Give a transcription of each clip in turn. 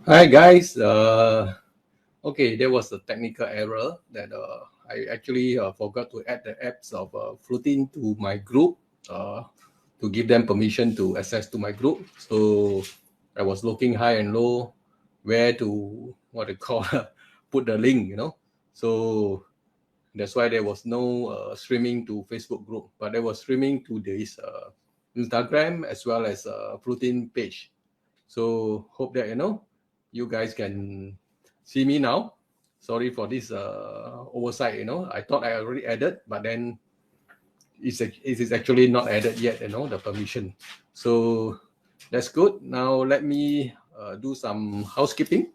Hi guys, okay, there was a technical error that I actually forgot to add the apps of Flutin to my group to give them permission to access to my group. So I was looking high and low where to, what they call, put the link, So that's why there was no streaming to Facebook group, but there was streaming to this Instagram as well as Flutin page. So hope that, you guys can see me now. Sorry for this oversight, I thought I already added, but then it is actually not added yet, the permission. So that's good. Now let me do some housekeeping.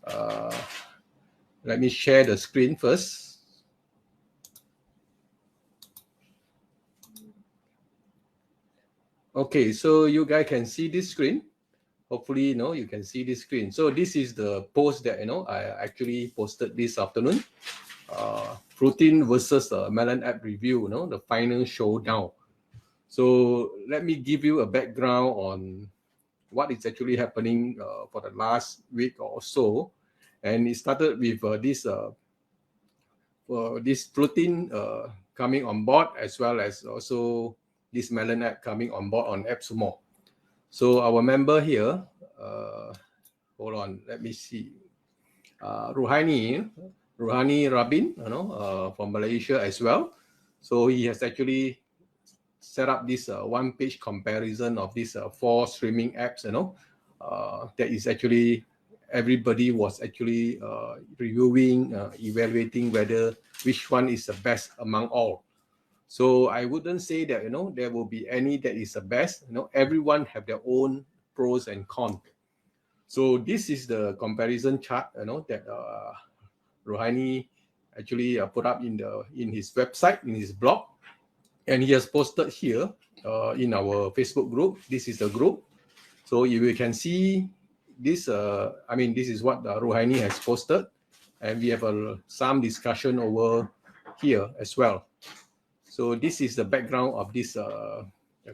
Let me share the screen first. Okay, so you guys can see this screen. Hopefully, you can see this screen. So this is the post that, I actually posted this afternoon. Flutin versus MelonApp review, the final showdown. So let me give you a background on what is actually happening for the last week or so. And it started with this Flutin coming on board, as well as also this MelonApp coming on board on AppSumo. So our member here, hold on, let me see. Ruhani Rabin, from Malaysia as well. So he has actually set up this one-page comparison of these 4 streaming apps, that is actually everybody was actually reviewing, evaluating whether which one is the best among all. So I wouldn't say that, there will be any that is the best. Everyone have their own pros and cons. So this is the comparison chart, that Ruhani actually put up in his website, in his blog, and he has posted here in our Facebook group. This is the group. So you can see this. This is what Ruhani has posted, and we have some discussion over here as well. So this is the background of this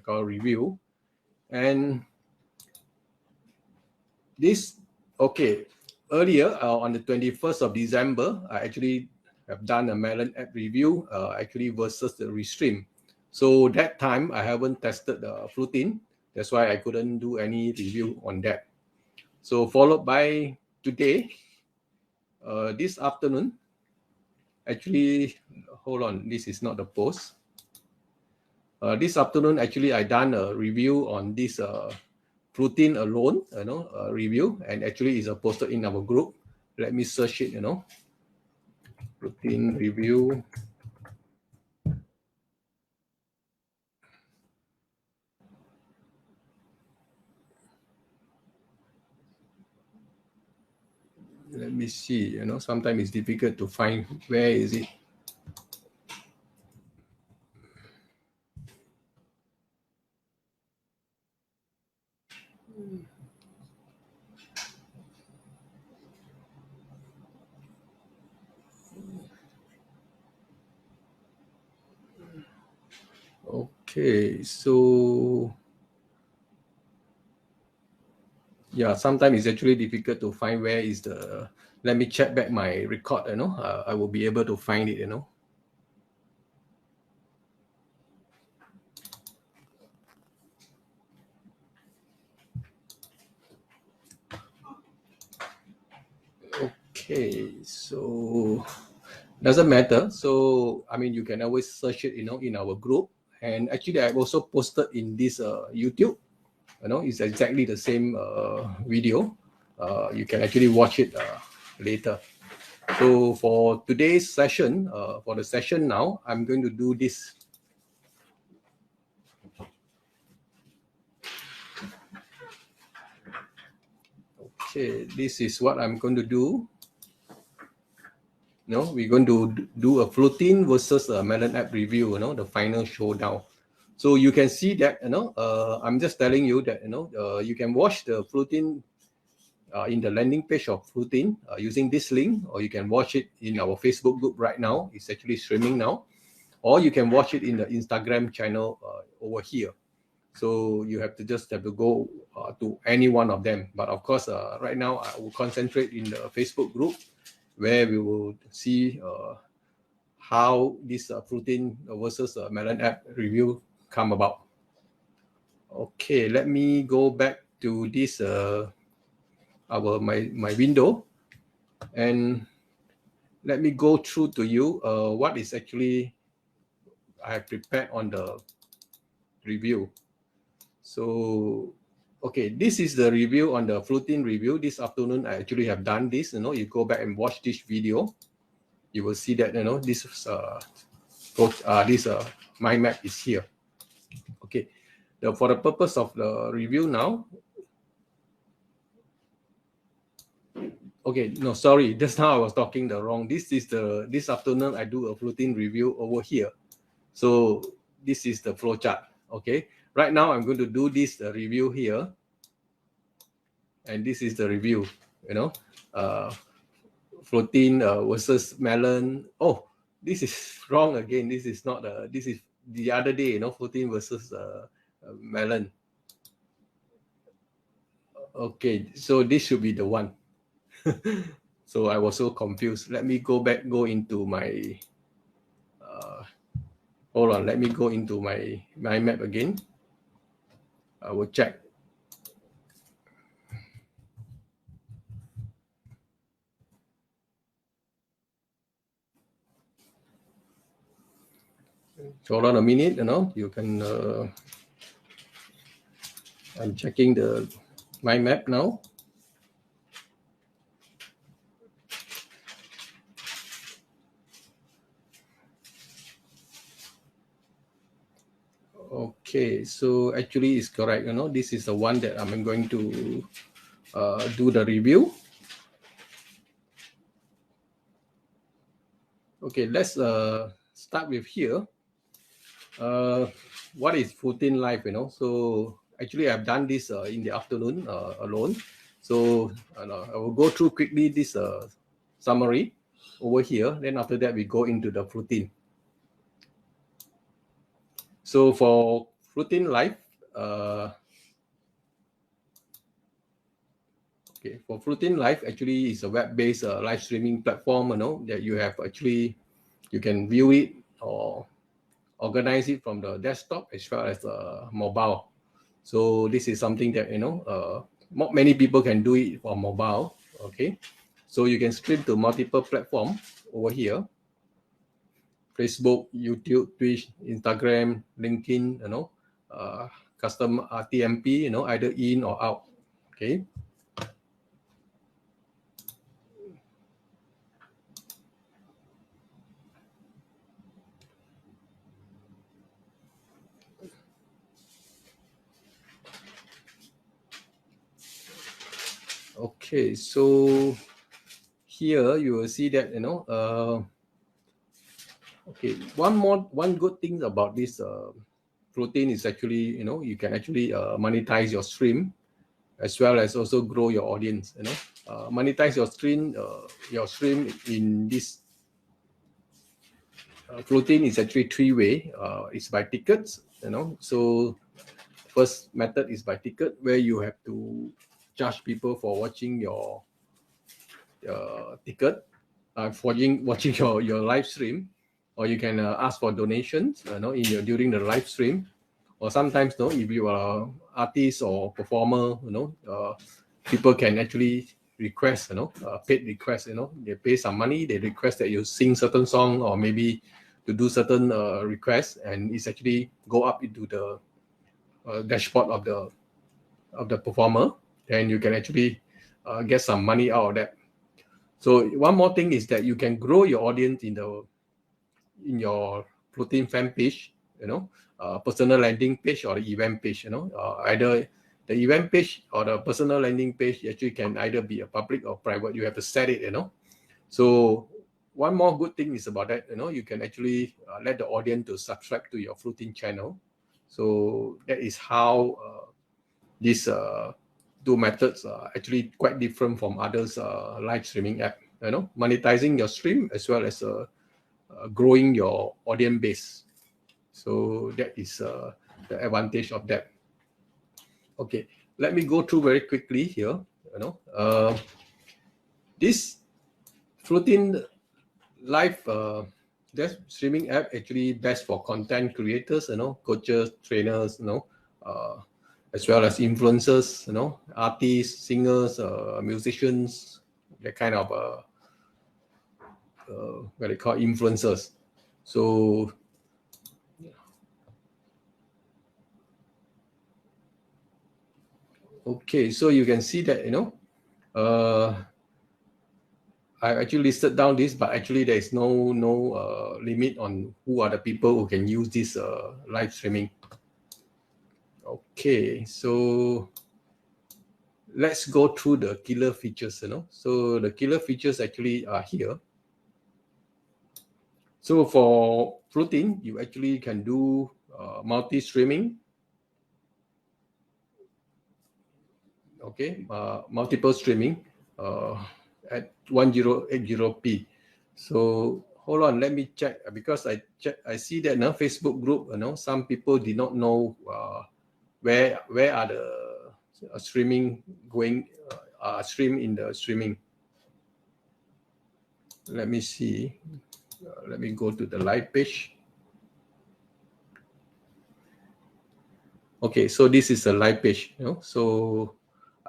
review. And this, okay, earlier on the 21st of December, I actually have done a MelonApp review, actually versus the Restream. So that time I haven't tested the Flutin. That's why I couldn't do any review on that. So followed by today, this afternoon, actually, hold on, this is not the post. This afternoon, actually, I done a review on this Flutin alone, review, and actually is posted in our group. Let me search it, Flutin review. Let me see, sometimes it's difficult to find where is it. Okay, so yeah, sometimes it's actually difficult to find where is the. Let me check back my record. I will be able to find it. Okay, so doesn't matter. So you can always search it, in our group. And actually, I've also posted in this YouTube. It's exactly the same video. You can actually watch it later. So for today's session, for the session now, I'm going to do this. Okay, this is what I'm going to do. We're going to do a Flutin versus a MelonApp review, the final showdown. So you can see that, I'm just telling you that, you can watch the Flutin in the landing page of Flutin using this link, or you can watch it in our Facebook group right now. It's actually streaming now. Or you can watch it in the Instagram channel over here. So you have to go to any one of them. But of course, right now I will concentrate in the Facebook group where we will see how this Flutin versus MelonApp review come about. Okay, let me go back to this my window, and let me go through to you what is actually I have prepared on the review. So, okay, this is the review on the Flutin review. This afternoon, I actually have done this. You know, you go back and watch this video, you will see that, you know, this mind map is here. Okay, for the purpose of the review now. Okay, no, sorry, just now I was talking the wrong. This afternoon I do a Flutin review over here. So this is the flowchart. Okay, right now I'm going to do this review here, and this is the review. You know, Flutin versus Melon. Oh, this is wrong again. This is not this is the other day. You know, Flutin versus Melon. Okay, so this should be the one. So I was so confused. Let me go into my hold on, let me go into my map again. I will check. Hold on a minute, you know, you can I'm checking my map now. Okay, so actually it's correct. You know, this is the one that I'm going to do the review. Okay, let's start with here. What is Flutin Live? You know, so actually I've done this in the afternoon alone. So I will go through quickly this summary over here. Then after that we go into the Flutin. So for Flutin Live, okay, for Flutin Live, actually is a web-based live streaming platform. You know, that you have actually, you can view it or organize it from the desktop as well as mobile. So this is something that, you know, not many people can do it for mobile. Okay, so you can stream to multiple platforms over here. Facebook, YouTube, Twitch, Instagram, LinkedIn, you know, custom RTMP, you know, either in or out. Okay. Okay, so here you will see that, you know, okay, one good thing about this Flutin is actually, you know, you can actually monetize your stream as well as also grow your audience. You know, monetize your stream in this Flutin is actually three-way. It's by tickets. You know, so first method is by ticket, where you have to charge people for watching your ticket, watching your live stream, or you can ask for donations, you know, during the live stream, or sometimes, you know, if you are artist or performer, you know, people can actually request, you know, paid request, you know, they pay some money, they request that you sing certain song or maybe to do certain requests, and it's actually go up into the dashboard of the performer, and you can actually get some money out of that. So one more thing is that you can grow your audience in your Flutin fan page, you know, personal landing page or the event page, you know, either the event page or the personal landing page actually can either be a public or private. You have to set it, you know. So one more good thing is about that, you know, you can actually let the audience to subscribe to your Flutin channel. So that is how these two methods are actually quite different from others live streaming app. You know, monetizing your stream as well as growing your audience base. So that is the advantage of that. Okay, let me go through very quickly here. This Flutin live streaming app actually best for content creators, coaches, trainers, as well as influencers, artists, singers, musicians, that kind of what they call influencers. So okay, so you can see that I actually listed down this, but actually there is no limit on who are the people who can use this live streaming. Okay, so let's go through the killer features. So the killer features actually are here. So for Flutin, you actually can do multi-streaming. Okay, multiple streaming at 1080p. So hold on, let me check, because I see that now Facebook group, some people did not know where are the streaming going, stream in the streaming. Let me see. Let me go to the live page. Okay, so this is a live page. So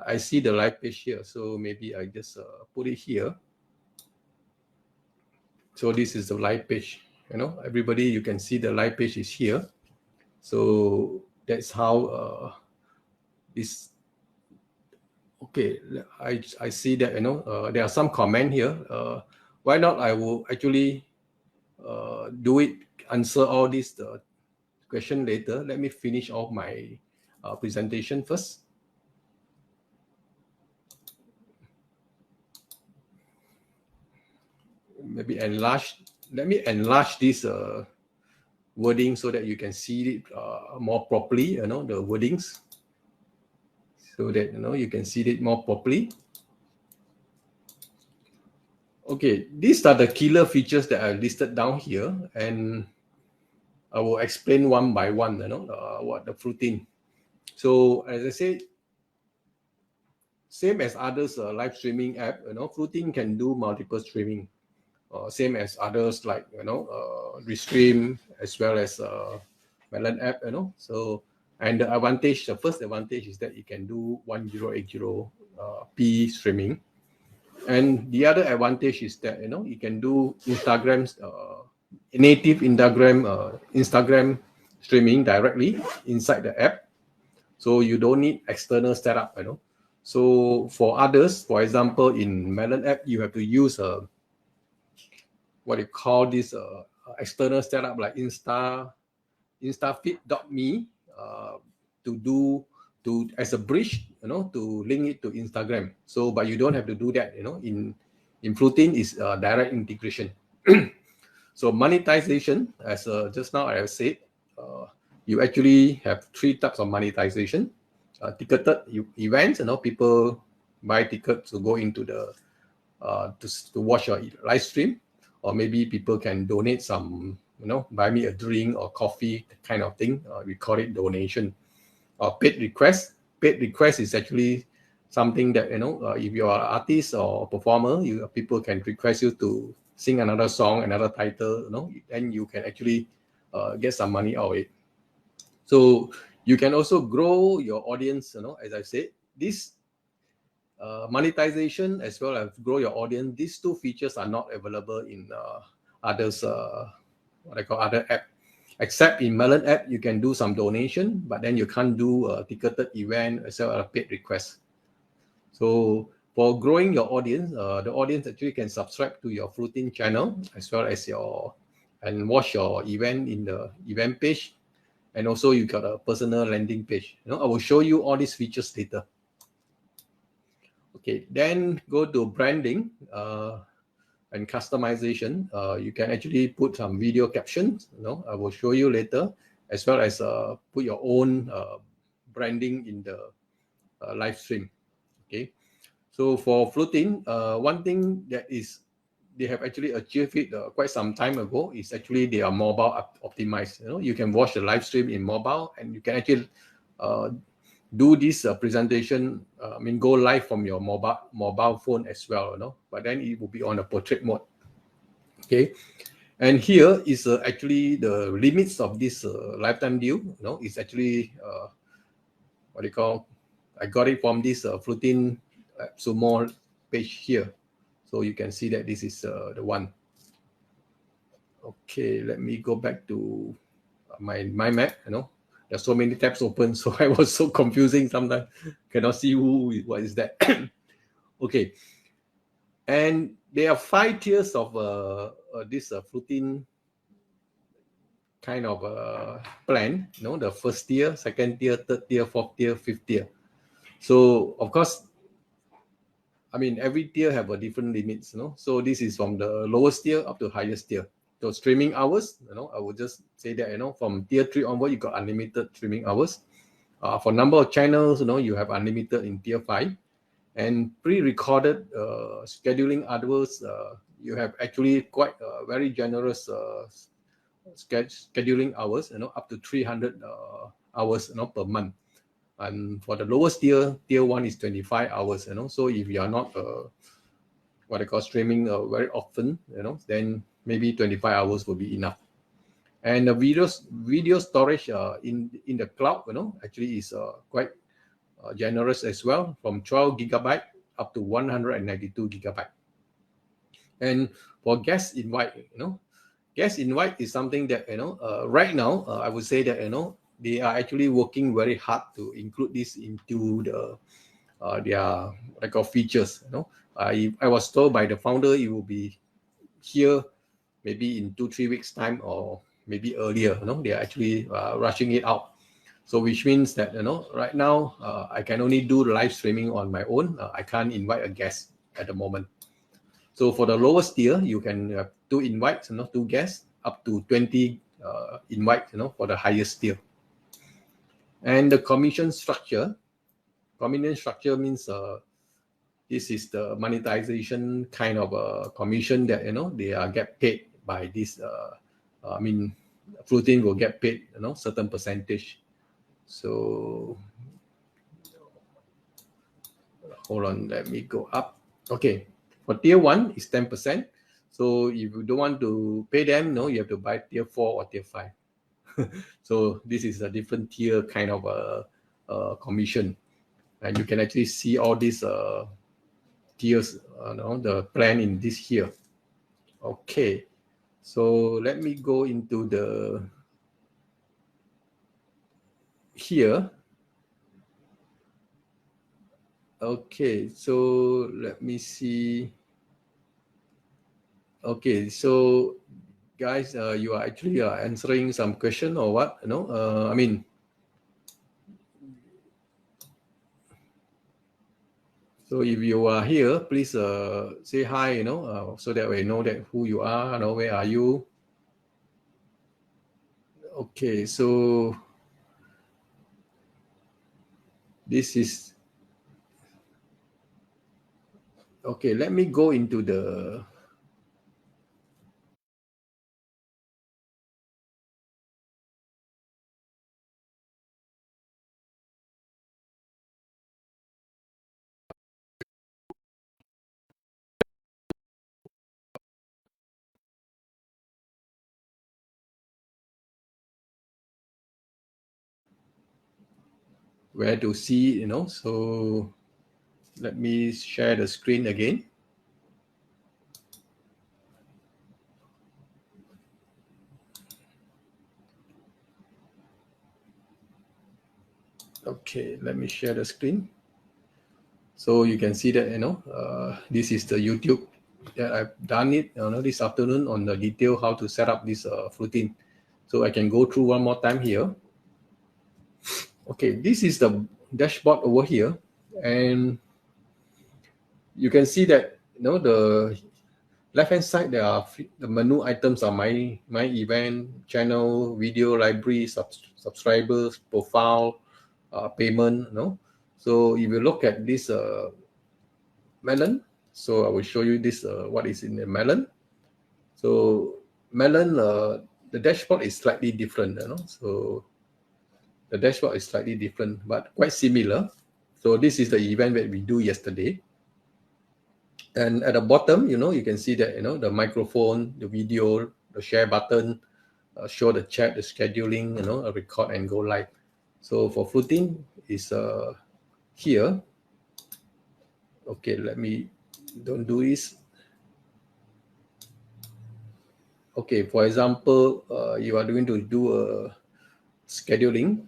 I see the live page here. So maybe I just put it here. So this is the live page. Everybody, you can see the live page is here. So that's how this. Okay, I see that there are some comment here. Why not? I will actually do it, answer all these question later. Let me finish off my presentation first. Maybe enlarge. Let me enlarge this wording so that you can see it more properly. The wordings, so that you can see it more properly. Okay, these are the killer features that I listed down here, and I will explain one by one. What the Flutin. So as I said, same as others live streaming app, Flutin can do multiple streaming. Same as others like Restream, as well as MelonApp, So, and the advantage, the first advantage is that you can do 1080p streaming, and the other advantage is that you can do Instagram's native Instagram streaming directly inside the app, so you don't need external setup. So for others, for example, in MelonApp, you have to use what you call this external setup like instafeed.me as a bridge, to link it to Instagram. So, but you don't have to do that. In Flutin is direct integration. So monetization, as just now I have said, you actually have 3 types of monetization. Ticketed events, people buy tickets to go into the to watch your live stream. Or maybe people can donate some, buy me a drink or coffee, kind of thing. We call it donation. Or paid request. Paid request is actually something that, if you are an artist or a performer, people can request you to sing another song, another title, and you can actually get some money out of it. So you can also grow your audience, as I said. This monetization as well as grow your audience, these 2 features are not available in others, what I call other app. Except in MelonApp, you can do some donation, but then you can't do a ticketed event as well as a paid request. So for growing your audience, the audience actually can subscribe to your Flutin channel as well as and watch your event in the event page. And also you got a personal landing page. I will show you all these features later. Okay, then go to branding and customization. You can actually put some video captions. I will show you later, as well as put your own branding in the live stream. Okay, so for Flutin, one thing that is they have actually achieved it quite some time ago is actually they are mobile optimized. You can watch the live stream in mobile, and you can actually do this presentation, I mean, go live from your mobile phone as well, you know, but then it will be on a portrait mode. Okay, and here is actually the limits of this lifetime deal. You know, it's actually what do you call? I got it from this Flutin Sumo page here, so you can see that this is the one. Okay, let me go back to my map. You know, there's so many tabs open, so I was so confusing sometimes. Cannot see what is that. Okay, and there are 5 tiers of this Flutin kind of plan. You know, the first tier, second tier, third tier, fourth tier, fifth tier. So of course, I mean, every tier have a different limits. You know, so this is from the lowest tier up to highest tier. So streaming hours, you know, I would just say that, you know, from tier 3 onward, you got unlimited streaming hours. For number of channels, you know, you have unlimited in tier 5. And pre-recorded scheduling hours, you have actually quite very generous scheduling hours, you know, up to 300 hours, you know, per month. And for the lowest tier, tier 1 is 25 hours, you know. So if you are not what I call streaming very often, you know, then maybe 25 hours will be enough. And the video storage in the cloud, you know, actually is quite generous as well, from 12 gigabyte up to 192 gigabyte. And for guest invite, you know, guest invite is something that, you know, right now I would say that, you know, they are actually working very hard to include this into the their what I call features. You know, I was told by the founder it will be here maybe in 2-3 weeks time, or maybe earlier. You know, they are actually rushing it out. So which means that, you know, right now I can only do the live streaming on my own. I can't invite a guest at the moment. So for the lowest tier, you can have 2 invites, you know, 2 guests, up to 20 invites, you know, for the highest tier. And the commission structure means this is the monetization kind of a commission that, you know, they get paid by this. I mean, Flutin will get paid, you know, certain percentage. So hold on, let me go up. Okay, for tier 1 is 10%. So if you don't want to pay them, no, you have to buy tier 4 or tier 5. So this is a different tier kind of a commission, and you can actually see all these tiers, the plan in this here. Okay, so let me go into the here. Okay, so let me see. Okay, so guys, you are actually answering some question or what? I mean, so if you are here, please say hi, so that we know that who you are, where are you. Okay, so this is, okay, let me go into the, where to see, so let me share the screen again. Okay, let me share the screen. So you can see that, this is the YouTube that I've done it, this afternoon on the detail how to set up this Flutin. So I can go through one more time here. Okay, this is the dashboard over here, and you can see that, the left-hand side, there are the menu items are my event, channel, video library, subscribers, profile, payment. So if you look at this Melon, so I will show you this what is in the Melon. So Melon, the dashboard is slightly different. So The dashboard is slightly different, but quite similar. So this is the event that we do yesterday. And at the bottom, you can see that, the microphone, the video, the share button, show the chat, the scheduling, a record and go live. So for Flutin is here. Okay, let me don't do this. Okay, for example, you are going to do a scheduling.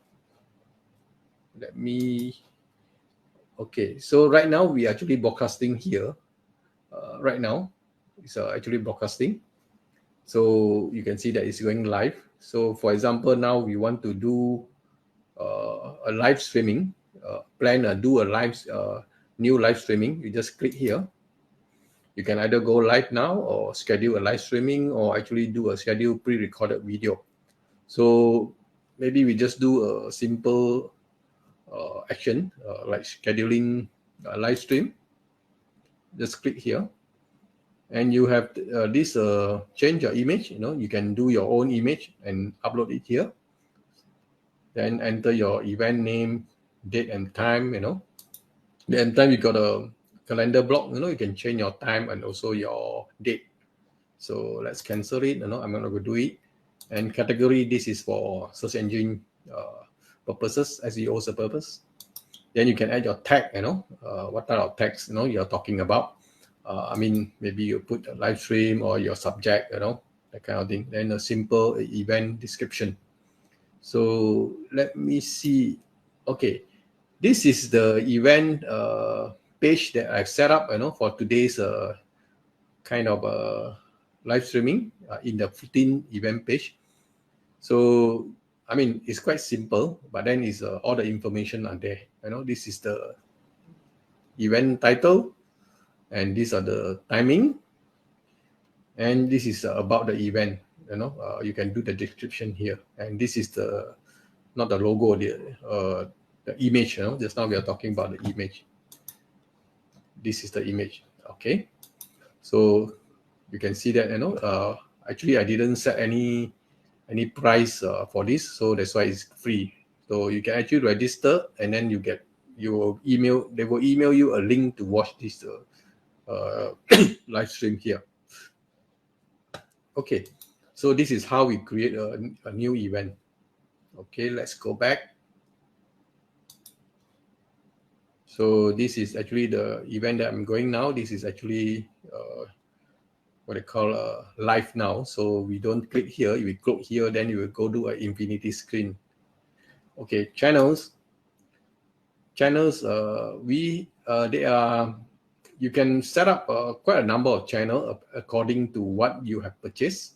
Let me. Okay, so right now we are actually broadcasting here. Right now, it's actually broadcasting. So you can see that it's going live. So for example, now we want to do a live streaming, do a new live streaming. You just click here. You can either go live now or schedule a live streaming or actually do a schedule pre-recorded video. So maybe we just do a simple action like scheduling a live stream. Just click here. And you have this change your image. You can do your own image and upload it here. Then enter your event name, date and time. Then time you got a calendar block. You can change your time and also your date. So let's cancel it. I'm not going to do it. And category, this is for search engine purposes, SEO purpose. Then you can add your tag. What type of text you're talking about. I mean, maybe you put a live stream or your subject, that kind of thing. Then a simple event description. So let me see. Okay, this is the event page that I've set up, for today's kind of live streaming in the Flutin event page. So I mean, it's quite simple, but then it's all the information are there. This is the event title. And these are the timing, and this is about the event. You can do the description here, and this is the not the logo, the image. Just now we are talking about the image. This is the image. Okay, so you can see that. Actually I didn't set any price for this, so that's why it's free. So you can actually register, and then they will email you a link to watch this live stream here. Okay, so this is how we create a new event. Okay, let's go back. So this is actually the event that I'm going now. This is actually what I call live now. So we don't click here, we click here, then you will go to an infinity screen. Okay, channels. They are. You can set up quite a number of channels according to what you have purchased.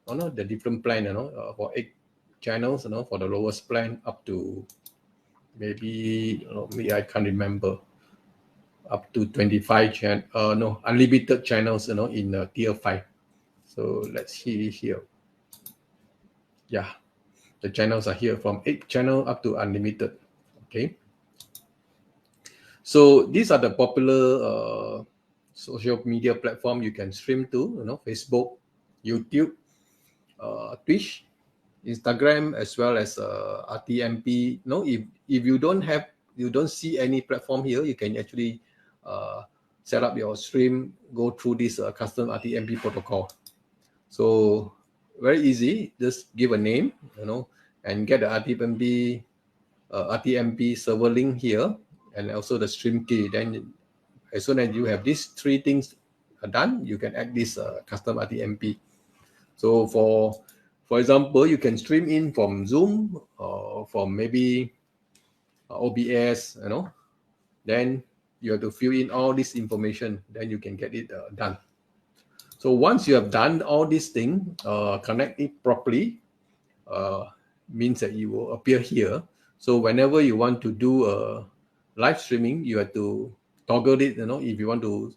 The different plan, for 8 channels, for the lowest plan up to maybe I can't remember, up to 25 unlimited channels, in tier 5. So let's see here. Yeah, the channels are here from 8 channel up to unlimited. Okay. So these are the popular social media platform you can stream to, Facebook, YouTube, Twitch, Instagram, as well as RTMP. If you don't see any platform here, you can actually set up your stream, go through this custom RTMP protocol. So very easy. Just give a name, and get the RTMP server link here, and also the stream key. Then as soon as you have these 3 things done, you can add this custom RTMP. So for example, you can stream in from Zoom or from maybe OBS, then you have to fill in all this information, then you can get it done. So once you have done all these things, connect it properly, means that you will appear here. So whenever you want to do a live streaming, you have to toggle it. If you want to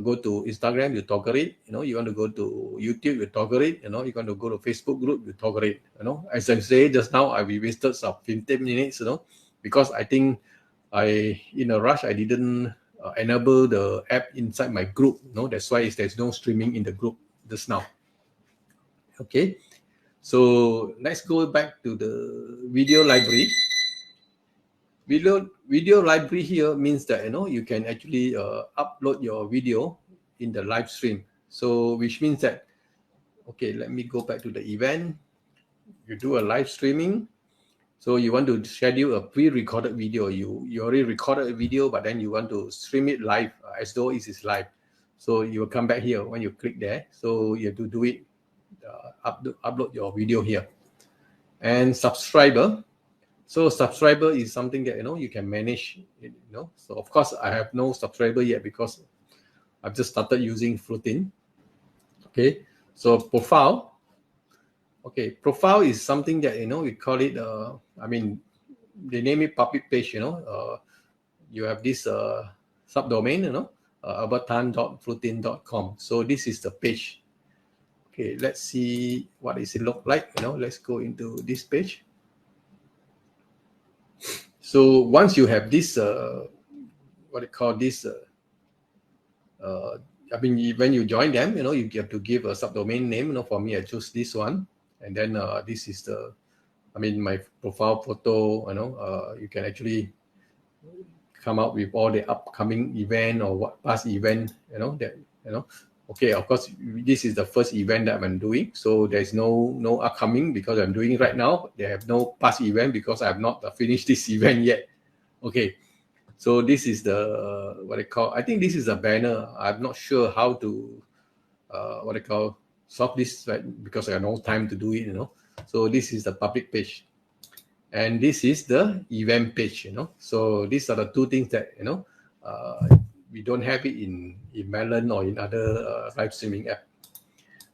go to Instagram, you toggle it. You want to go to YouTube, you toggle it. You want to go to Facebook group, you toggle it. As I say just now, we wasted some 15 minutes. Because I think in a rush, I didn't enable the app inside my group. That's why there's no streaming in the group just now. Okay. So let's go back to the video library. Video library here means that you can actually upload your video in the live stream. So which means that, okay, let me go back to the event. You do a live streaming. So you want to schedule a pre-recorded video. You already recorded a video, but then you want to stream it live as though it is live. So you will come back here when you click there. So you have to do it, upload your video here. And subscriber. So subscriber is something that you can manage. So of course I have no subscriber yet because I've just started using Flutin. Okay. So profile. Okay, profile is something that we call it. I mean, they name it public page. You have this subdomain. albertan.flutin.com. So this is the page. Okay, let's see what does it look like. Let's go into this page. So once you have this, what they call this. I mean, when you join them, you have to give a subdomain name. For me, I choose this one. And then this is the, I mean, my profile photo. You can actually come up with all the upcoming event or what past event. Okay, of course, this is the first event that I'm doing. So there's no upcoming because I'm doing it right now. They have no past event because I have not finished this event yet. Okay, so this is the what I call. I think this is a banner. I'm not sure how to what I call. Solve this, right? Because I have no time to do it, So this is the public page, and this is the event page, So these are the two things that we don't have it in Melon or in other live streaming app.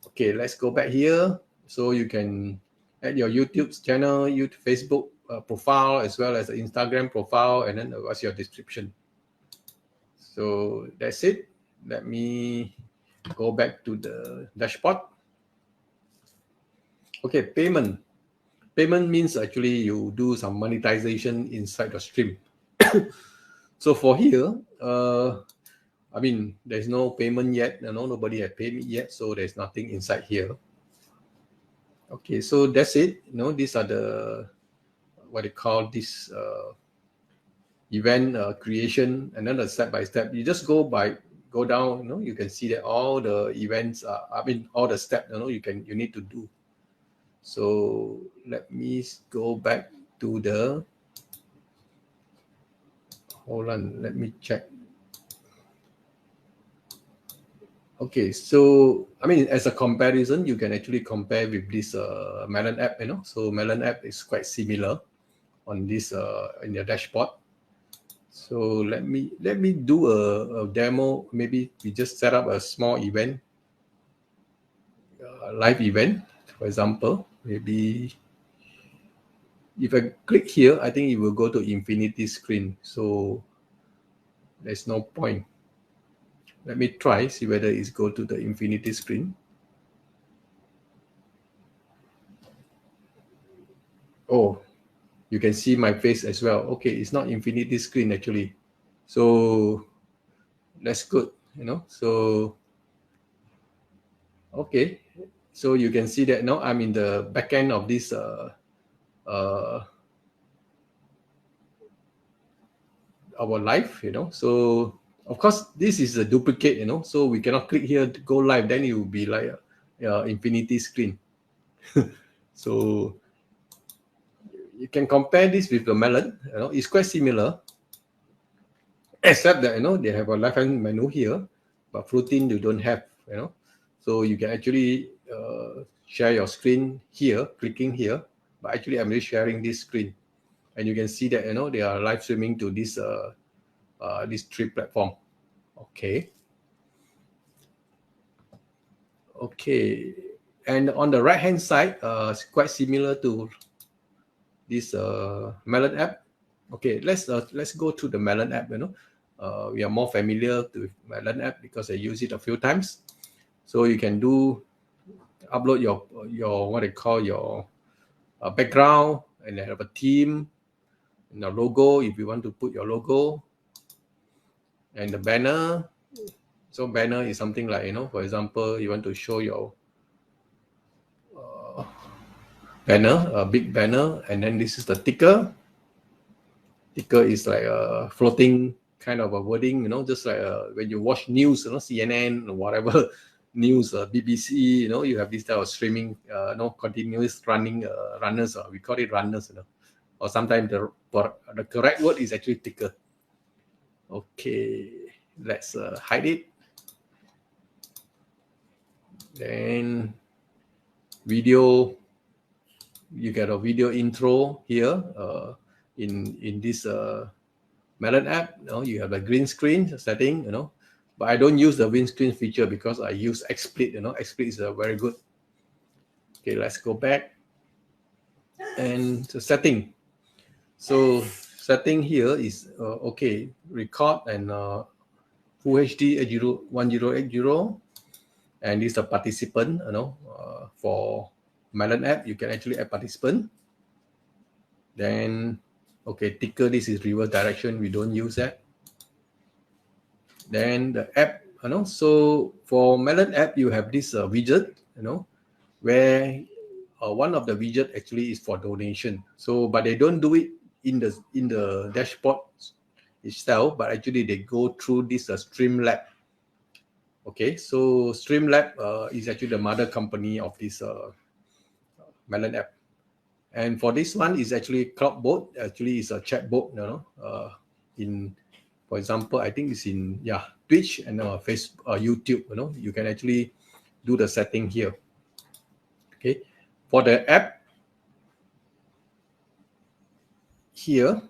Okay, let's go back here. So you can add your YouTube channel, YouTube, Facebook profile, as well as the Instagram profile, and then what's your description. So that's it. Let me go back to the dashboard. Okay, payment. Payment means actually you do some monetization inside the stream. So for here, I mean, there's no payment yet. Nobody has paid me yet, so there's nothing inside here. Okay, so that's it. These are the what they call this event creation, and then the step by step. You just go down. You can see that all the events. I mean, all the steps. You need to do. So let me go back to the. Hold on, let me check. Okay, so I mean, as a comparison, you can actually compare with this MelonApp. So MelonApp is quite similar on this in your dashboard. So let me do a demo. Maybe we just set up a small event, live event, for example. Maybe if I click here, I think it will go to infinity screen. So there's no point. Let me try, see whether it's go to the infinity screen. Oh, you can see my face as well. Okay, it's not infinity screen actually. So that's good, So, okay. So you can see that now I'm in the back end of this our live, So of course this is a duplicate, So we cannot click here to go live. Then it will be like infinity screen. So you can compare this with the Melon. It's quite similar, except that they have a left-hand menu here, but Flutin you don't have. So you can actually share your screen here, clicking here. But actually, I'm really sharing this screen, and you can see that they are live streaming to this this tree platform. Okay. Okay, and on the right-hand side, it's quite similar to this MelonApp. Okay, let's go to the MelonApp. We are more familiar with MelonApp because I use it a few times. So you can upload your what they call your background, and have a theme and a logo if you want to put your logo, and the banner. So banner is something like for example, you want to show your banner, a big banner, and then this is the ticker. Ticker is like a floating kind of a wording, you know, just like when you watch news, you know, CNN or whatever news, BBC, you know, you have this type of streaming, continuous running runners, we call it runners, you know, or sometimes the correct word is actually ticker. Okay, let's hide it. Then video, you get a video intro here in this MelonApp. You know, you have a green screen setting, you know, but I don't use the green screen feature because I use XSplit. You know, XSplit is very good. Okay, let's go back and the setting. So setting here is okay, record and Full HD 1080, and this is a participant. You know, for MelonApp you can actually add participant. Then okay, ticker, this is reverse direction, we don't use that. Then the app, you know, so for MelonApp you have this widget, you know, where one of the widget actually is for donation. So but they don't do it in the dashboard itself, but actually they go through this StreamLab. Okay, so StreamLab is actually the mother company of this MelonApp. And for this one is actually CloudBot. Actually, it's a chatbot, you know. In, for example, I think it's in Twitch and Facebook, YouTube. You know, you can actually do the setting here. Okay, for the app here.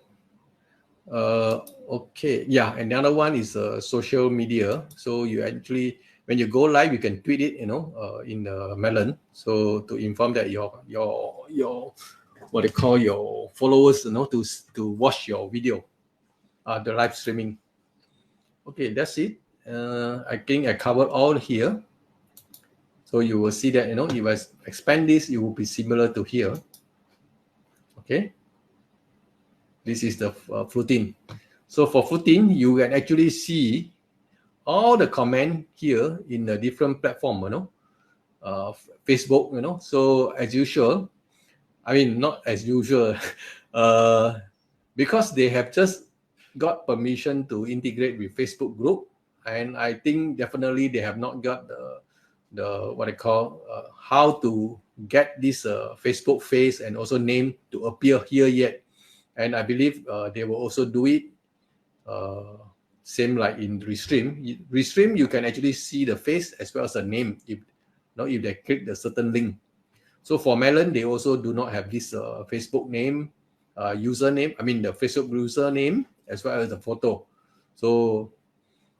Okay, yeah, another one is social media. So you actually, when you go live, you can tweet it, you know, in the Melon. So to inform that your what they call your followers, you know, to watch your video, the live streaming. Okay, that's it. I think I covered all here. So you will see that, you know, if I expand this, it will be similar to here. Okay. This is the Flutin. So for Flutin, you can actually see all the comment here in the different platform, you know, Facebook, you know. So as usual, I mean, not as usual, because they have just got permission to integrate with Facebook group, and I think definitely they have not got the what I call how to get this Facebook face and also name to appear here yet. And I believe they will also do it same like in Restream. Restream, you can actually see the face as well as the name if they click the certain link. So for Melon, they also do not have this Facebook name, username. I mean the Facebook username as well as the photo. So,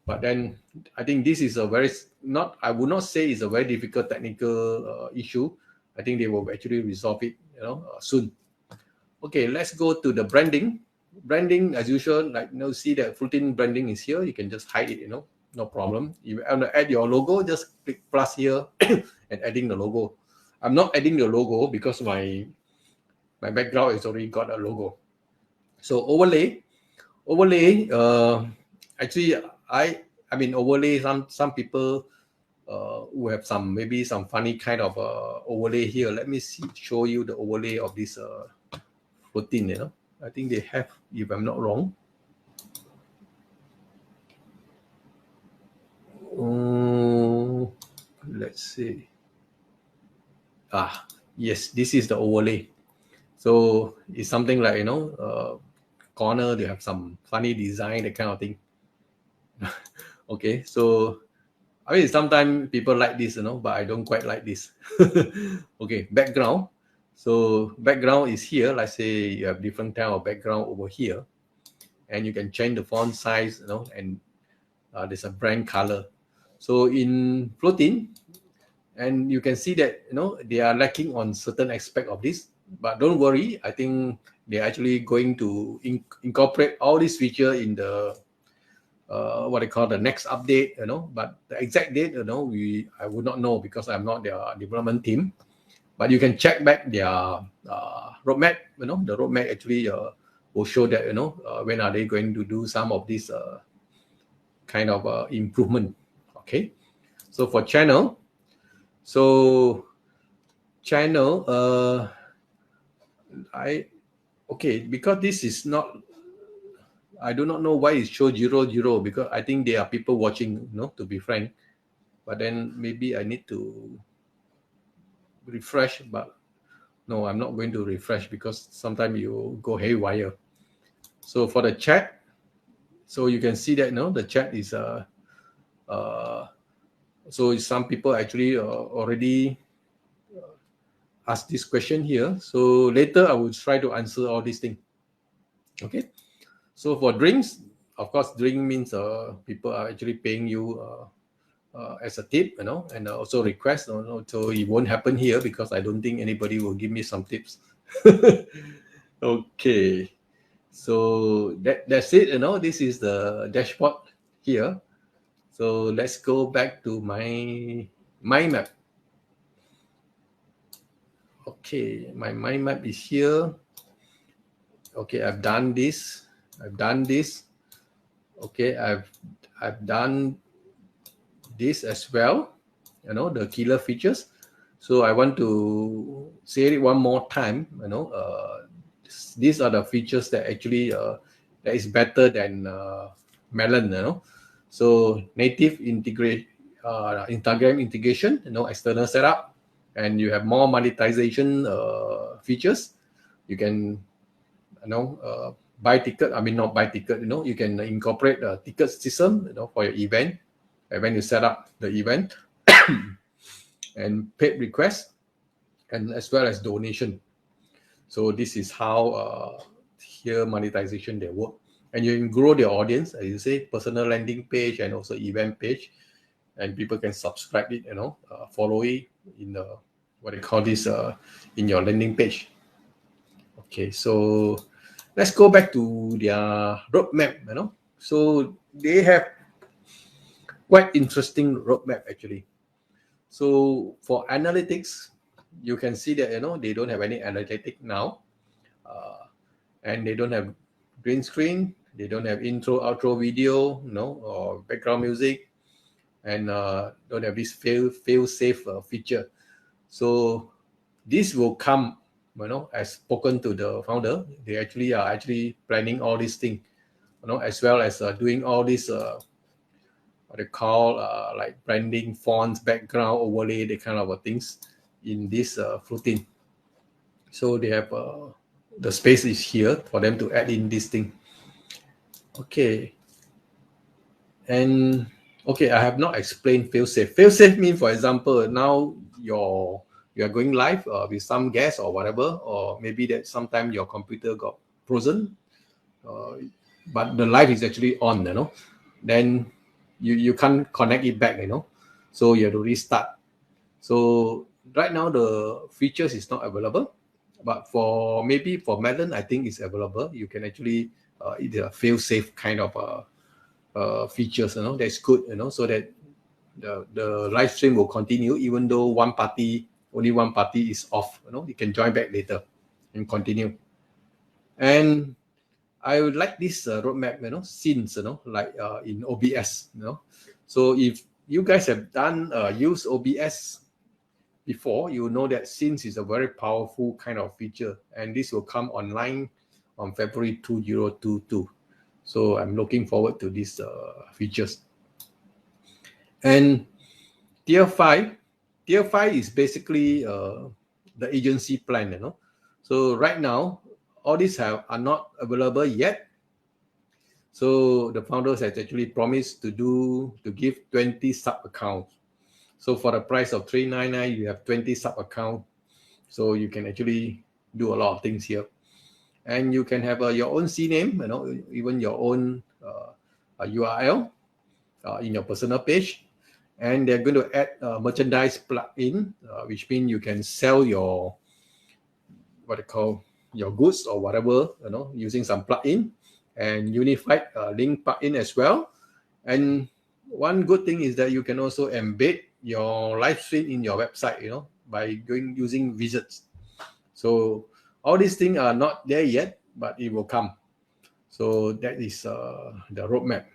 but then I think this is a I would not say it's a very difficult technical issue. I think they will actually resolve it, you know, soon. Okay, let's go to the branding. Branding, as usual, like, you know, see that Flutin branding is here. You can just hide it, you know, no problem. If you want to add your logo, just click plus here and adding the logo. I'm not adding the logo because my background is already got a logo. So overlay, actually, I mean overlay. Some people who have maybe some funny kind of overlay here. Let me show you the overlay of this Flutin, you know. I think they have, if I'm not wrong. Let's see. Yes, this is the overlay. So it's something like, you know, corner, they have some funny design, that kind of thing. Okay, so I mean, sometimes people like this, you know, but I don't quite like this. Okay, background. So background is here. Let's say you have different type of background over here, and you can change the font size, you know, and there's a brand color. So in Flutin, and you can see that, you know, they are lacking on certain aspect of this, but don't worry. I think they're actually going to incorporate all these feature in the what I call the next update, you know. But the exact date, you know, I would not know because I'm not their development team. But you can check back their roadmap. You know, the roadmap actually will show that, you know, when are they going to do some of this kind of improvement. Okay, so for channel, okay, because this is not, I do not know why it shows 0, 0, because I think there are people watching, to be frank. But then maybe I need to refresh, but no, I'm not going to refresh because sometimes you go haywire. So for the chat, so you can see that the chat is so some people actually already asked this question here. So later I will try to answer all these things. Okay. So for drinks, of course, drink means people are actually paying you as a tip, and also request. So it won't happen here because I don't think anybody will give me some tips. Okay. So that's it. This is the dashboard here. So let's go back to my mind map. Okay, my mind map is here. Okay, I've done this. Okay, I've done this as well. The killer features. So I want to say it one more time. These are the features that actually that is better than Melon. So native Instagram integration, external setup, and you have more monetization features. You can, buy ticket. I mean, not buy ticket. You can incorporate a ticket system, for your event, and when you set up the event, and paid request, and as well as donation. So this is how here monetization they work, and you can grow their audience, as you say, personal landing page and also event page, and people can subscribe it, follow it in the what they call this in your landing page. Okay, so let's go back to their roadmap. So they have quite interesting roadmap actually. So for analytics, you can see that they don't have any analytic now, and they don't have green screen. They don't have intro, outro video, or background music, and don't have this fail safe feature. So this will come, as spoken to the founder. They actually are planning all these things, as well as doing all this what they call like branding, fonts, background overlay, the kind of things in this Flutin. So they have the space is here for them to add in this thing. Okay. And okay, I have not explained failsafe. Failsafe means, for example, now you are going live with some guest or whatever, or maybe that sometime your computer got frozen, but the live is actually on, then you can't connect it back, so you have to restart. So right now the features is not available, but for Melon, I think it's available. You can actually it's a fail-safe kind of features, that's good, so that the live stream will continue even though only one party is off. You can join back later and continue. And I would like this roadmap, scenes, like in OBS, So if you guys have done use OBS before, you know that scenes is a very powerful kind of feature, and this will come online on February 2022. So I'm looking forward to these features. And tier 5 is basically the agency plan, So right now, all these are not available yet. So the founders has actually promised to give 20 sub accounts. So for the price of $399, you have 20 sub accounts. So you can actually do a lot of things here. And you can have your own CNAME, even your own URL in your personal page. And they're going to add a merchandise plugin, which means you can sell your your goods or whatever, using some plugin, and unified link plugin as well. And one good thing is that you can also embed your live stream in your website, by using widgets. So all these things are not there yet, but it will come. So that is the roadmap.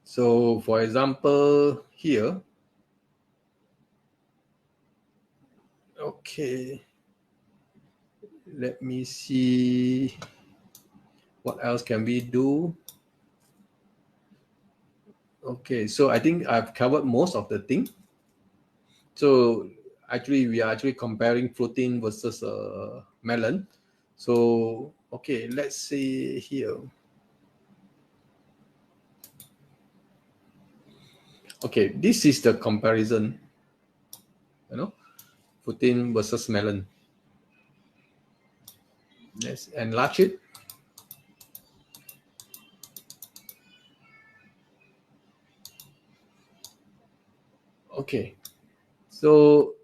So for example, here, okay. Let me see what else can we do. Okay, so I think I've covered most of the thing. So actually, we are actually comparing Flutin versus Melon. So okay, let's see here. Okay, this is the comparison. You know, Flutin versus Melon. Let's enlarge it. Okay, so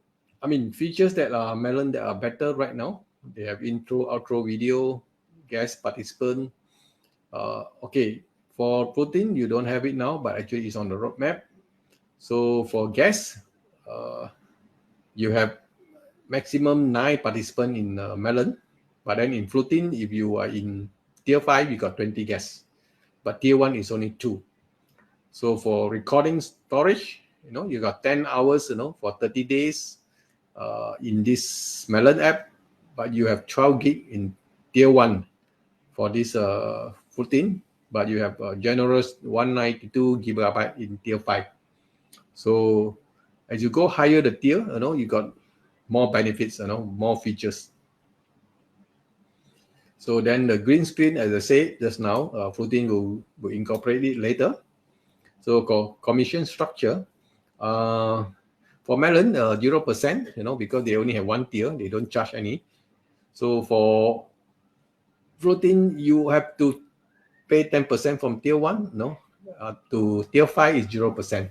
I mean features that are Melon that are better right now. They have intro, outro video, guest participant. Okay, for Flutin you don't have it now, but actually it's on the roadmap. So for guests, you have maximum 9 participants in Melon, but then in Flutin, if you are in tier 5, you got 20 guests, but tier 1 is only 2. So for recording storage, you got 10 hours, for 30 days in this Melon app, but you have 12 gig in tier 1 for this Flutin, but you have a generous 192 gigabyte in tier 5. So as you go higher the tier, you got more benefits, more features. So then the green screen, as I said just now, Flutin will incorporate it later. So commission structure, for Melon, 0%, because they only have one tier, they don't charge any. So for Flutin, you have to pay 10% from tier 1, to tier 5 is 0%.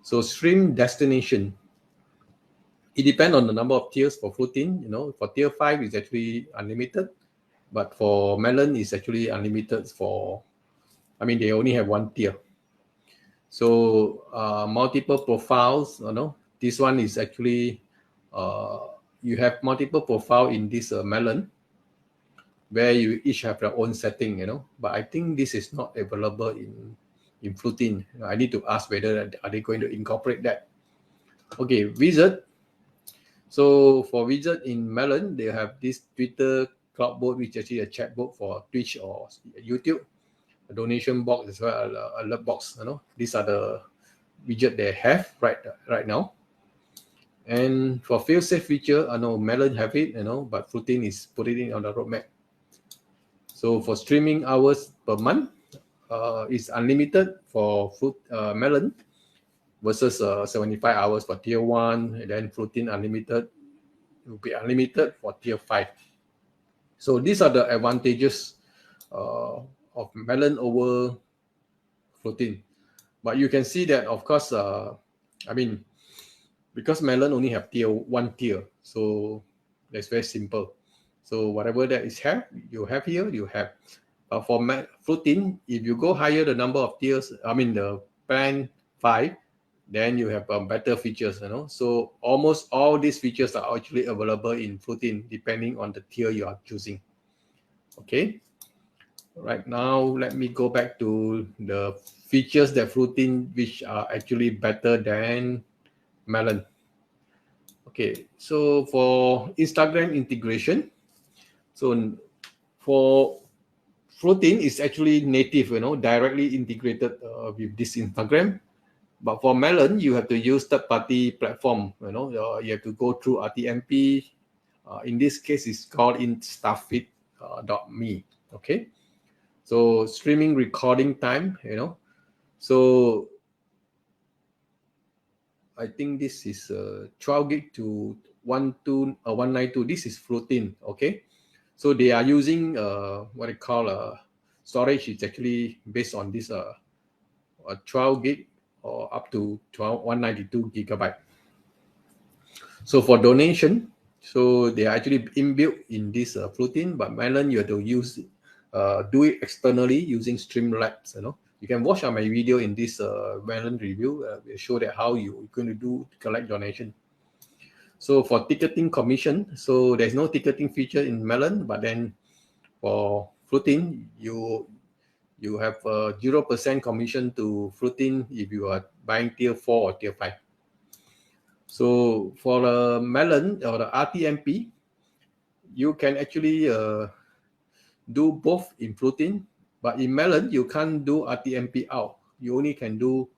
So stream destination, it depends on the number of tiers for Flutin. For tier 5 is actually unlimited, but for Melon is actually unlimited they only have one tier. So multiple profiles, this one is actually, you have multiple profile in this Melon, where you each have their own setting, but I think this is not available in Flutin. I need to ask whether are they going to incorporate that. Okay, widget. So for widget in Melon, they have this Twitter cloud bot, which is actually a chat bot for Twitch or YouTube, a donation box as well, alert box. These are the widget they have right now. And for fail-safe feature, I know Melon have it, but Flutin is putting it on the roadmap. So for streaming hours per month, it's unlimited for Melon versus 75 hours for tier 1, and then Flutin unlimited will be unlimited for tier 5. So these are the advantages of Melon over Flutin. But you can see that, of course, because Melon only have one tier, so that's very simple. So whatever that is you have here, you have. But for Flutin, if you go higher the number of tiers, the plan 5, then you have better features, So almost all these features are actually available in Flutin, depending on the tier you are choosing. Okay. Right now, let me go back to the features that Flutin, which are actually better than Melon. Okay, so for Instagram integration, so for Flutin is actually native, directly integrated with this Instagram. But for Melon, you have to use third-party platform. You have to go through RTMP. In this case, it's called instafit.me. Okay, so streaming recording time. So I think this is 12 gig to 192. This is Flutin. Okay, so they are using what they call storage. It's actually based on this 12 gig or up to 192 gigabyte. So for donation, so they are actually inbuilt in this Flutin, but Melon you have to do it externally using Streamlabs. You can watch my video in this Melon review. We'll show that how you're going to collect donation. So for ticketing commission, so there's no ticketing feature in Melon, but then for Flutin, you have 0% commission to Flutin if you are buying tier 4 or tier 5. So for the Melon or the RTMP, you can actually do both in Flutin, but in Melon you can't do RTMP out. You only can do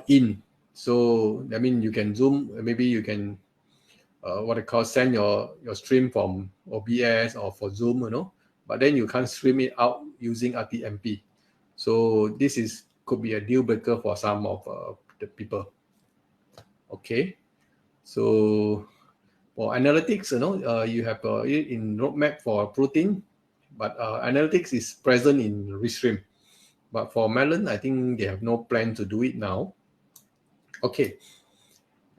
in. So I mean, you can Zoom. Maybe you can what I call send your stream from OBS or for Zoom, you know. But then you can't stream it out using RTMP. So this could be a deal breaker for some of the people. Okay. So for analytics, you know, you have it in roadmap for Flutin, but analytics is present in Restream. But for Melon, I think they have no plan to do it now. Okay.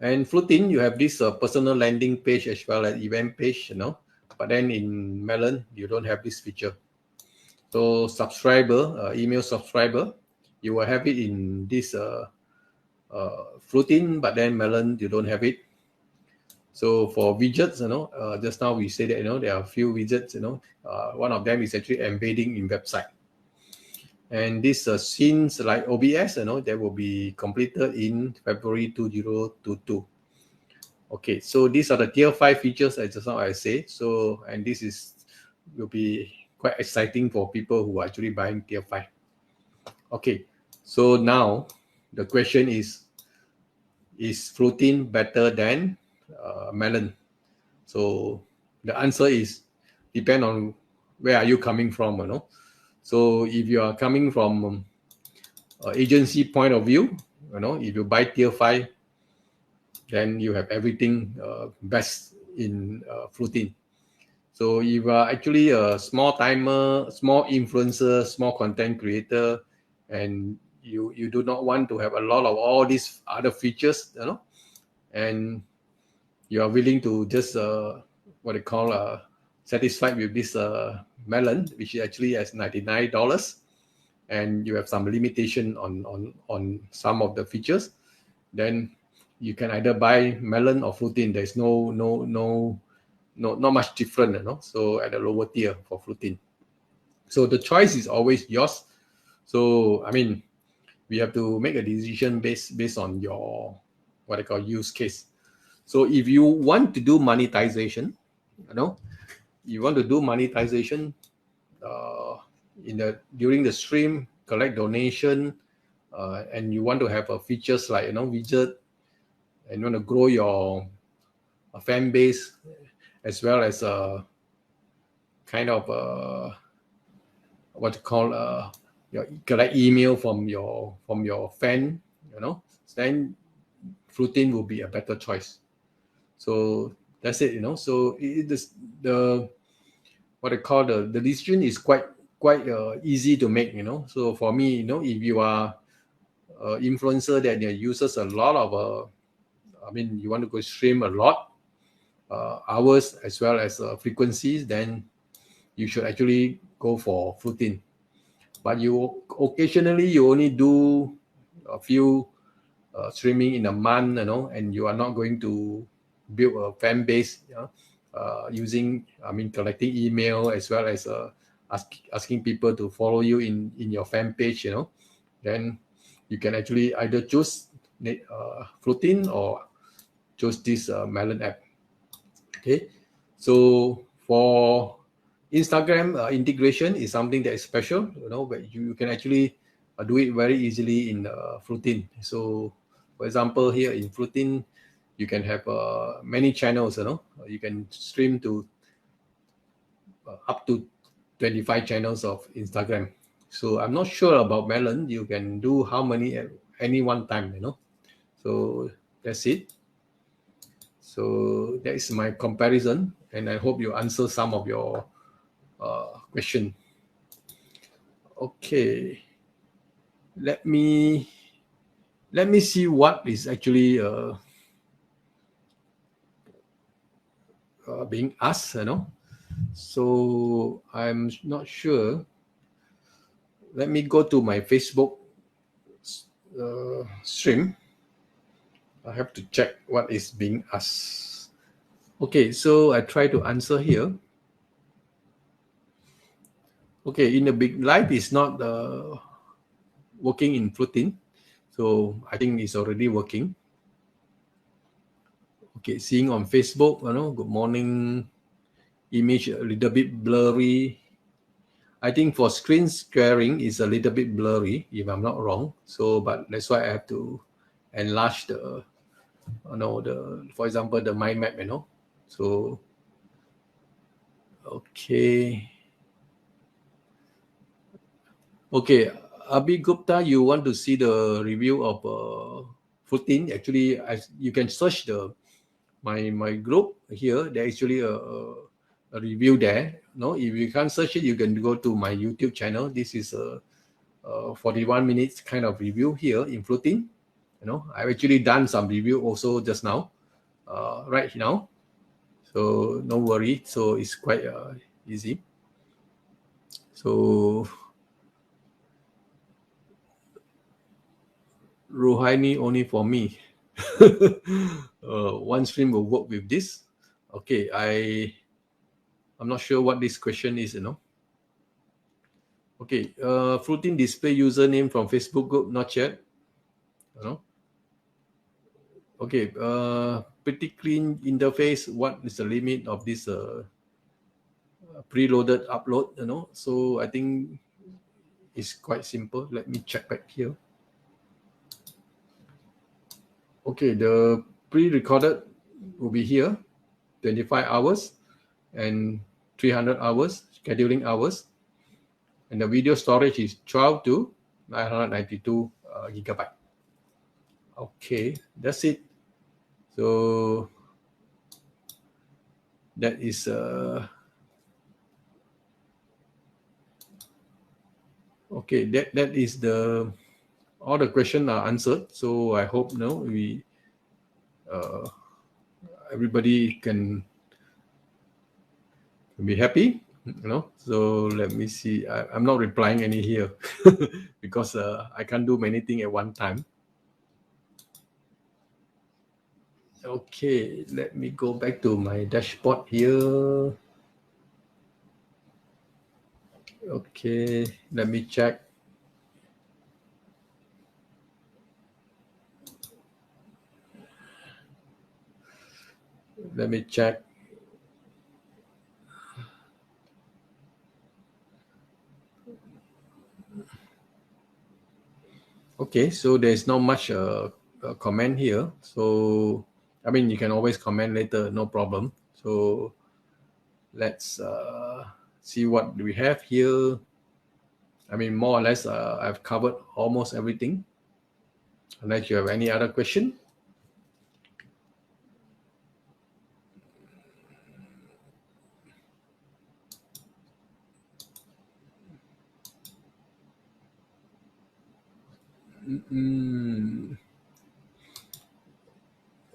And Flutin, you have this personal landing page as well as event page, you know. But then in Melon, you don't have this feature. So subscriber, email subscriber, you will have it in this Flutin, but then Melon, you don't have it. So for widgets, you know, just now we said that, you know, there are a few widgets, you know. One of them is actually embedding in website. And this scenes like OBS, you know, that will be completed in February 2022. Okay, so these are the tier 5 features as just now I say. So, and this will be quite exciting for people who are actually buying tier 5. Okay, so now the question is Flutin better than Melon? So the answer is depend on where are you coming from, you know. So if you are coming from agency point of view, you know, if you buy tier 5, then you have everything best in Flutin. So if you are actually a small timer, small influencer, small content creator, and you do not want to have a lot of all these other features, you know, and you are willing to just what they call satisfied with this Melon, which actually has $99, and you have some limitation on some of the features, then you can either buy Melon or Flutin. There's not much different, you know. So at a lower tier for Flutin. So the choice is always yours. So I mean, we have to make a decision based on your what I call use case. So if you want to do monetization, you know, you want to do monetization during the stream, collect donation, and you want to have features like, you know, widget, and you want to grow your fan base, as well as kind of what you call your collect email from your fan, you know, then Flutin will be a better choice. So that's it, you know. So the what I call the decision is quite easy to make, you know. So for me, you know, if you are an influencer that uses a lot of I mean, you want to go stream a lot hours as well as frequencies, then you should actually go for Flutin. But you occasionally you only do a few streaming in a month, you know, and you are not going to build a fan base, you know, using, I mean, collecting email as well as asking people to follow you in your fan page, you know, then you can actually either choose Flutin or choose this MelonApp. Okay, so for Instagram integration is something that is special, you know, but you can actually do it very easily in Flutin. So for example, here in Flutin, you can have many channels, you know. You can stream to up to 25 channels of Instagram. So I'm not sure about Melon. You can do how many at any one time, you know. So that's it. So that is my comparison, and I hope you answer some of your question. Okay, let me see what is actually being asked, you know. So I'm not sure. Let me go to my Facebook stream. I have to check what is being asked. Okay, so I try to answer here. Okay, in the big live is not working in Flutin, so I think it's already working. Okay, seeing on Facebook, good morning. Image a little bit blurry. I think for screen sharing is a little bit blurry, if I'm not wrong. So, but that's why I have to enlarge the, for example, the mind map, So, okay. Okay, Abhi Gupta, you want to see the review of Flutin? Actually, you can search my group here. There actually a review there. No, if you can't search it, you can go to my YouTube channel. This is a 41 minutes kind of review here in Flutin. I've actually done some review also just now, right now. So no worry. So it's quite easy. So Rohini only for me. One stream will work with this. Okay, I'm not sure what this question is, Okay, Flutin display username from Facebook group, not yet. Okay, pretty clean interface. What is the limit of this preloaded upload? So I think it's quite simple. Let me check back here. Okay, the pre-recorded will be here, 25 hours and 300 hours, scheduling hours. And the video storage is 12 to 992 gigabyte. Okay, that's it. So that is okay. That is the all the questions are answered. So I hope we everybody can be happy. So let me see. I'm not replying any here because I can't do many things at one time. Okay, let me go back to my dashboard here. Okay, let me check. Let me check. Okay, so there's not much comment here. So, I mean, you can always comment later, no problem. So, let's see what we have here. I mean, more or less, I've covered almost everything. Unless you have any other question.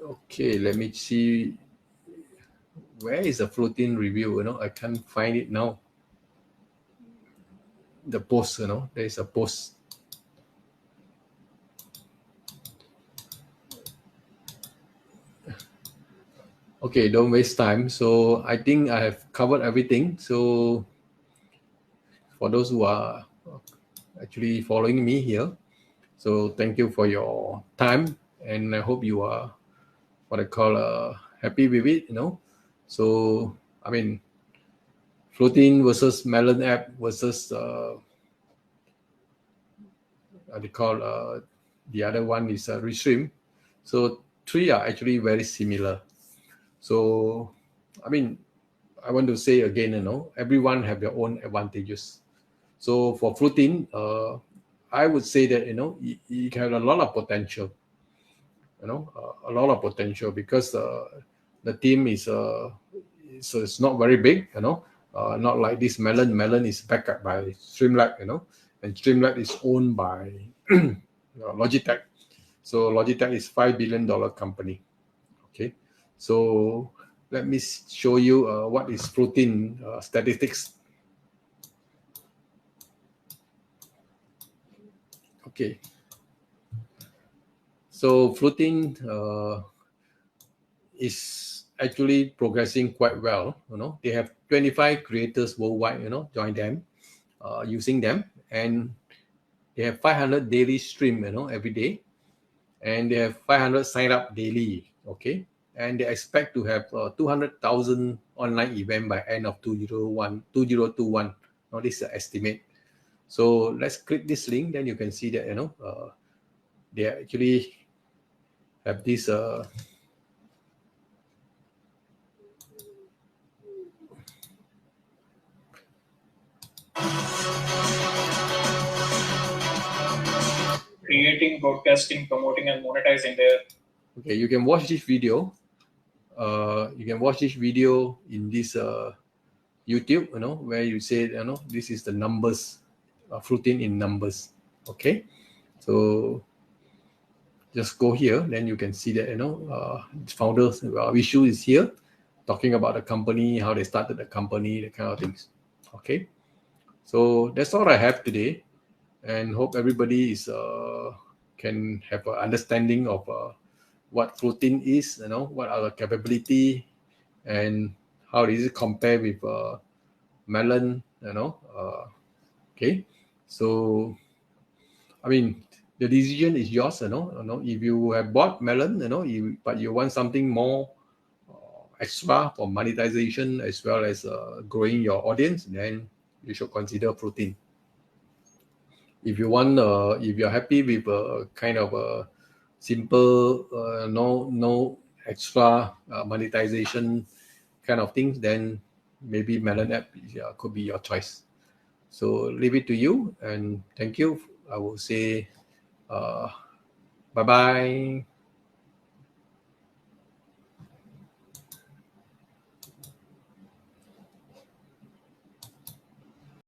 Okay, let me see. Where is the Flutin review? I can't find it now. The post, there is a post. Okay, don't waste time. So I think I have covered everything. So for those who are actually following me here, so thank you for your time, and I hope you are what I call happy with it. So I mean, Flutin versus MelonApp versus they call the other one is Restream. So three are actually very similar. So I mean, I want to say again, everyone have their own advantages. So for Flutin, I would say that it have a lot of potential. A lot of potential because the team is so it's not very big. Not like this Melon. Melon is backed up by StreamYard. And StreamYard is owned by Logitech. So Logitech is $5 billion company. Okay, so let me show you what is Flutin statistics. Okay, so Flutin is actually progressing quite well. They have 25 creators worldwide. Join them, using them, and they have 500 daily stream. Every day, and they have 500 sign up daily. Okay, and they expect to have 200,000 online event by end of 2021. Now this is an estimate. So let's click this link, then you can see that they actually have this creating, broadcasting, promoting, and monetizing there. Okay, you can watch this video. You can watch this video in this YouTube, where you say, this is the numbers, Flutin in numbers. Okay, so just go here, then you can see that founders Vishu is here talking about the company, how they started the company, that kind of things. Okay, so that's all I have today, and hope everybody is can have an understanding of what Flutin is, what are the capability, and how does it compare with Melon, okay. So I mean, the decision is yours, if you have bought Melon, but you want something more extra for monetization as well as growing your audience, then you should consider Flutin. If you want, if you're happy with kind of a simple, no extra monetization kind of things, then maybe MelonApp could be your choice. So leave it to you, and thank you. I will say bye bye.